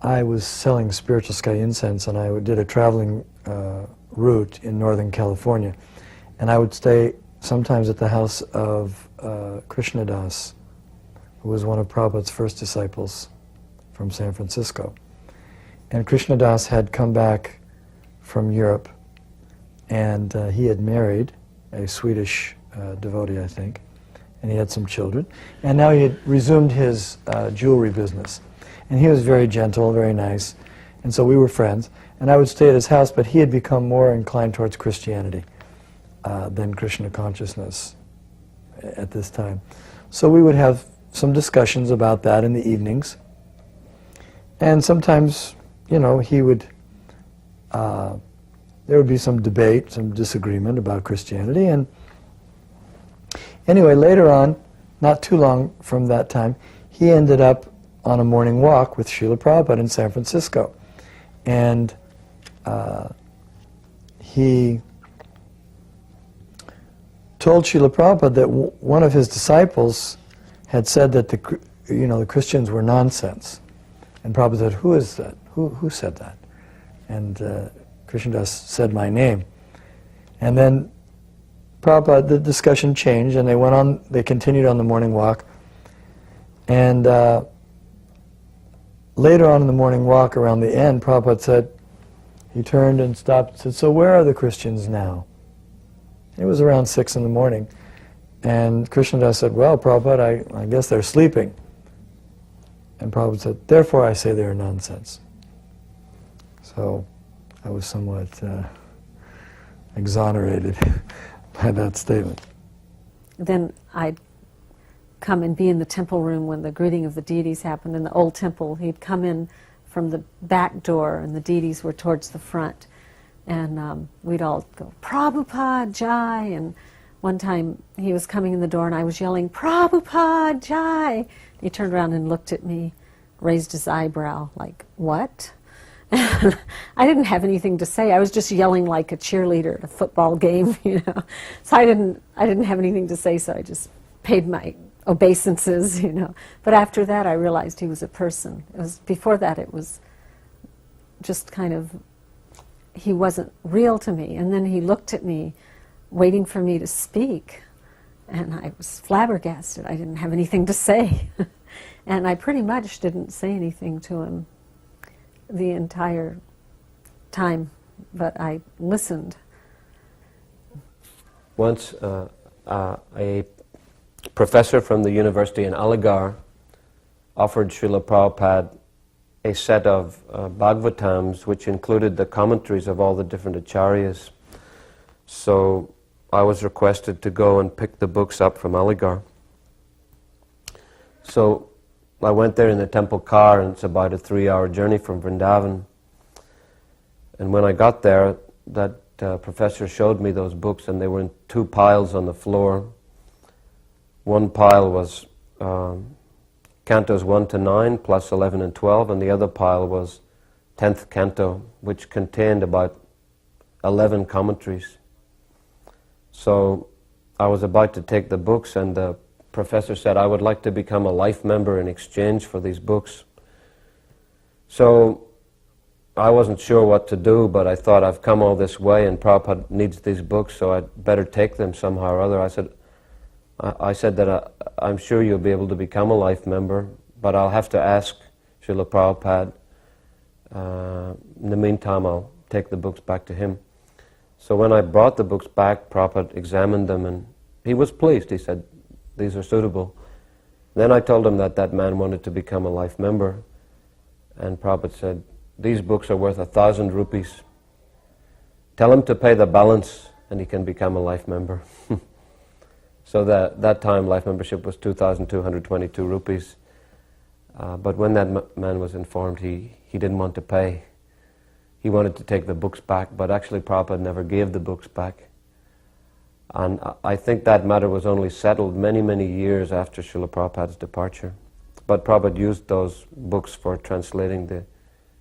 I was selling spiritual sky incense, and I did a traveling route in Northern California. And I would stay sometimes at the house of Krishnadas, who was one of Prabhupada's first disciples from San Francisco. And Krishnadas had come back from Europe, and he had married a Swedish devotee, I think, and he had some children. And now he had resumed his jewelry business. And he was very gentle, very nice, and so we were friends. And I would stay at his house, but he had become more inclined towards Christianity than Krishna consciousness at this time. So we would have some discussions about that in the evenings. And sometimes, you know, he would, there would be some debate, some disagreement about Christianity. And anyway, later on, not too long from that time, he ended up on a morning walk with Srila Prabhupada in San Francisco. And he told Srila Prabhupada that one of his disciples had said that the Christians were nonsense. And Prabhupada said, "Who is that? Who said that?" And Krishnadas said my name. And then Prabhupada, the discussion changed, and they continued on the morning walk. And later on in the morning walk, around the end, Prabhupada said, he turned and stopped and said, "So where are the Christians now?" It was around 6 in the morning. And Krishnadas said, "Well, Prabhupada, I guess they're sleeping." And Prabhupada said, "Therefore I say they're nonsense." So I was somewhat exonerated by that statement. Then I'd come and be in the temple room when the greeting of the deities happened in the old temple. He'd come in from the back door, and the deities were towards the front. And we'd all go, "Prabhupada Jai!" And one time he was coming in the door, and I was yelling, "Prabhupada Jai!" He turned around and looked at me, raised his eyebrow, like, "What?" I didn't have anything to say. I was just yelling like a cheerleader at a football game, you know. So I didn't have anything to say, so I just paid my obeisances, you know. But after that, I realized he was a person. Before that, it was just kind of, he wasn't real to me. And then he looked at me, waiting for me to speak, and I was flabbergasted. I didn't have anything to say. And I pretty much didn't say anything to him the entire time, but I listened. Once a professor from the university in Aligarh offered Srila Prabhupada a set of Bhagavatams which included the commentaries of all the different acharyas. So I was requested to go and pick the books up from Aligarh. So I went there in the temple car, and it's about a 3-hour journey from Vrindavan. And when I got there, that professor showed me those books, and they were in 2 piles on the floor. One pile was cantos 1 to 9 plus 11 and 12, and the other pile was 10th canto, which contained about 11 commentaries. So I was about to take the books, and the professor said, "I would like to become a life member in exchange for these books." So I wasn't sure what to do, but I thought, I've come all this way and Prabhupada needs these books, so I'd better take them somehow or other. I said that I'm sure you'll be able to become a life member, but I'll have to ask Srila Prabhupada. In the meantime, I'll take the books back to him. So when I brought the books back, Prabhupada examined them, and he was pleased. He said, "These are suitable." Then I told him that that man wanted to become a life member, and Prabhupada said, "These books are worth 1,000 rupees. Tell him to pay the balance, and he can become a life member." So that time, life membership was 2,222 rupees. But when that man was informed, he didn't want to pay. He wanted to take the books back, but actually Prabhupada never gave the books back. And I think that matter was only settled many, many years after Srila Prabhupada's departure. But Prabhupada used those books for translating the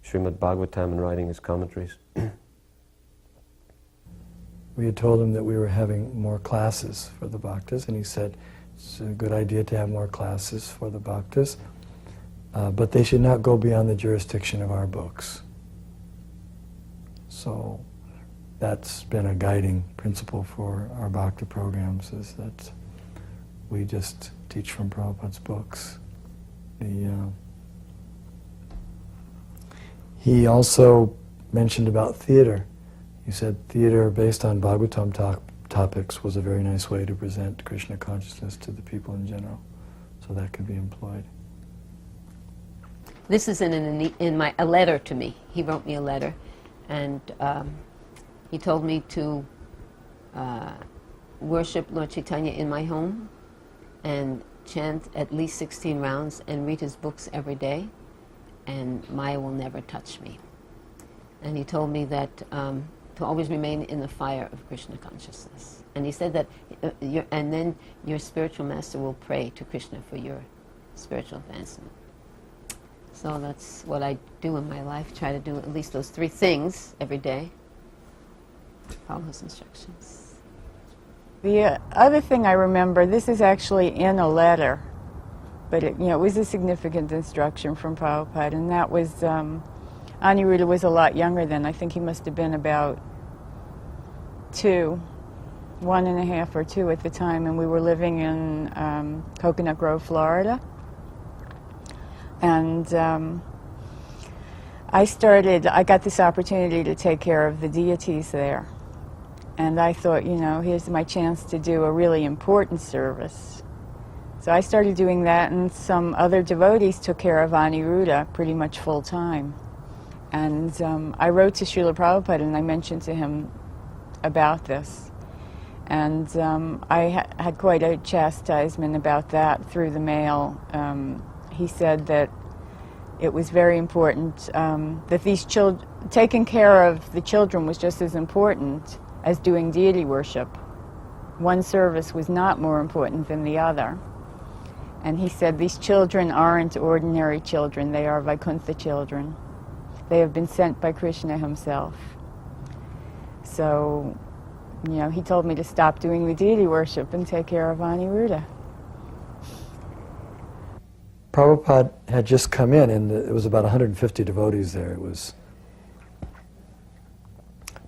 Srimad Bhagavatam and writing his commentaries. We had told him that we were having more classes for the bhaktas, and he said, "It's a good idea to have more classes for the bhaktas." but they should not go beyond the jurisdiction of our books. So that's been a guiding principle for our Bhakti programs, is that we just teach from Prabhupada's books. He also mentioned about theater. He said theater based on Bhagavatam topics was a very nice way to present Krishna consciousness to the people in general. So that could be employed. This is in a letter to me. He wrote me a letter, and he told me to worship Lord Chaitanya in my home and chant at least 16 rounds and read his books every day, and Maya will never touch me. And he told me that to always remain in the fire of Krishna consciousness. And he said that, and then your spiritual master will pray to Krishna for your spiritual advancement. So that's what I do in my life, try to do at least those 3 things every day. Follow his instructions. The other thing I remember, this is actually in a letter, but it was a significant instruction from Prabhupada, and that was, Aniruddha was a lot younger then. I think he must have been about 1.5 or 2 at the time, and we were living in Coconut Grove, Florida. And I got this opportunity to take care of the deities there. And I thought, here's my chance to do a really important service. So I started doing that, and some other devotees took care of Aniruddha pretty much full time. And I wrote to Srila Prabhupada, and I mentioned to him about this. And I had quite a chastisement about that through the mail. He said that it was very important, that these taking care of the children was just as important as doing deity worship. One service was not more important than the other. And he said these children aren't ordinary children, they are Vaikuntha children. They have been sent by Krishna himself. So, he told me to stop doing the deity worship and take care of Aniruddha. Prabhupada had just come in, and it was about 150 devotees there. It was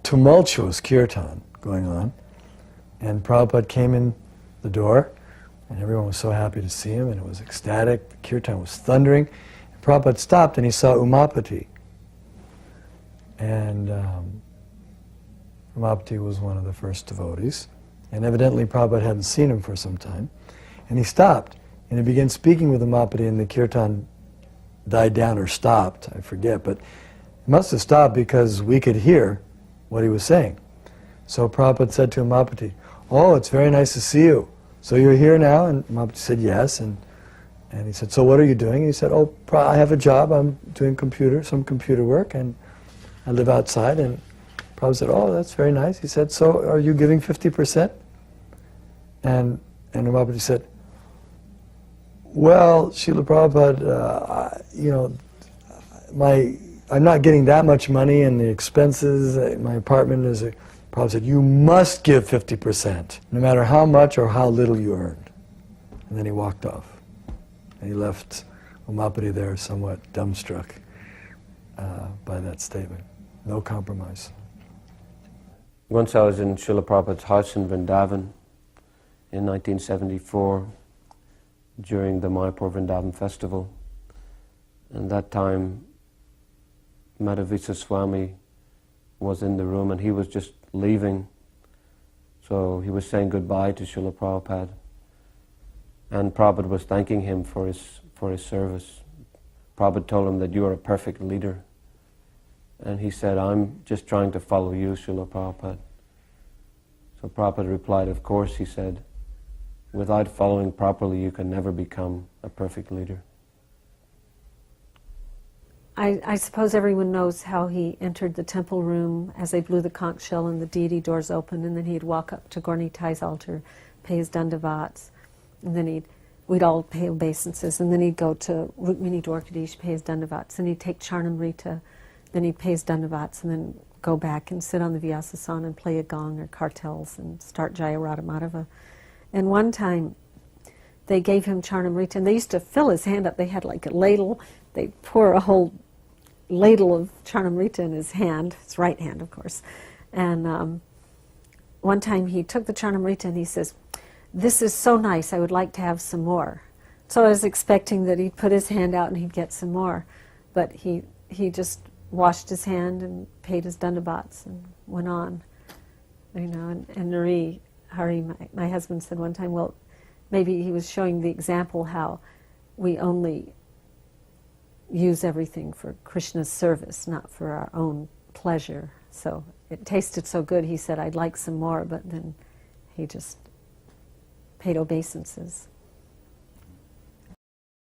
tumultuous kirtan going on. And Prabhupada came in the door, and everyone was so happy to see him, and it was ecstatic. The kirtan was thundering. And Prabhupada stopped, and he saw Umapati. And Umapati was one of the first devotees. And evidently Prabhupada hadn't seen him for some time. And he stopped. And he began speaking with Umapati, and the kirtan died down or stopped, I forget, but it must have stopped because we could hear what he was saying. So Prabhupada said to Umapati, "Oh, it's very nice to see you. So you're here now?" And Umapati said, "Yes." And he said, "So what are you doing?" And he said, "Oh, I have a job. I'm doing some computer work, and I live outside." And Prabhupada said, "Oh, that's very nice." He said, "So are you giving 50%? And Umapati said, "Well, Srila Prabhupada, I'm not getting that much money, and the expenses, my apartment is." Prabhupada said, "You must give 50%, no matter how much or how little you earned." And then he walked off. And he left Umapati there somewhat dumbstruck by that statement. No compromise. Once I was in Srila Prabhupada's house in Vrindavan in 1974, during the Mayapur Vrindavan festival. And that time, Madhavisa Swami was in the room, and he was just leaving. So he was saying goodbye to Srila Prabhupada. And Prabhupada was thanking him for his service. Prabhupada told him that you are a perfect leader. And he said, "I'm just trying to follow you, Srila Prabhupada." So Prabhupada replied, "Of course," he said, "without following properly, you can never become a perfect leader." I suppose everyone knows how he entered the temple room as they blew the conch shell and the deity doors opened, and then he'd walk up to Gornitai's altar, pay his dandavats, and then we'd all pay obeisances, and then he'd go to Rukmini Dwarkadish, pay his dandavats, and he'd take Charnamrita, then he'd pay his dandavats, and then go back and sit on the Vyasasana and play a gong or cartels and start Jaya Radha Madhava. And one time, they gave him Charnamrita, and they used to fill his hand up. They had like a ladle. They'd pour a whole ladle of Charnamrita in his hand, his right hand, of course. And one time he took the Charnamrita and he says, "This is so nice, I would like to have some more." So I was expecting that he'd put his hand out and he'd get some more. But he just washed his hand and paid his dandavats and went on. You know, and Hari, my husband, said one time, well, maybe he was showing the example how we only use everything for Krishna's service, not for our own pleasure. So it tasted so good, he said, "I'd like some more," but then he just paid obeisances.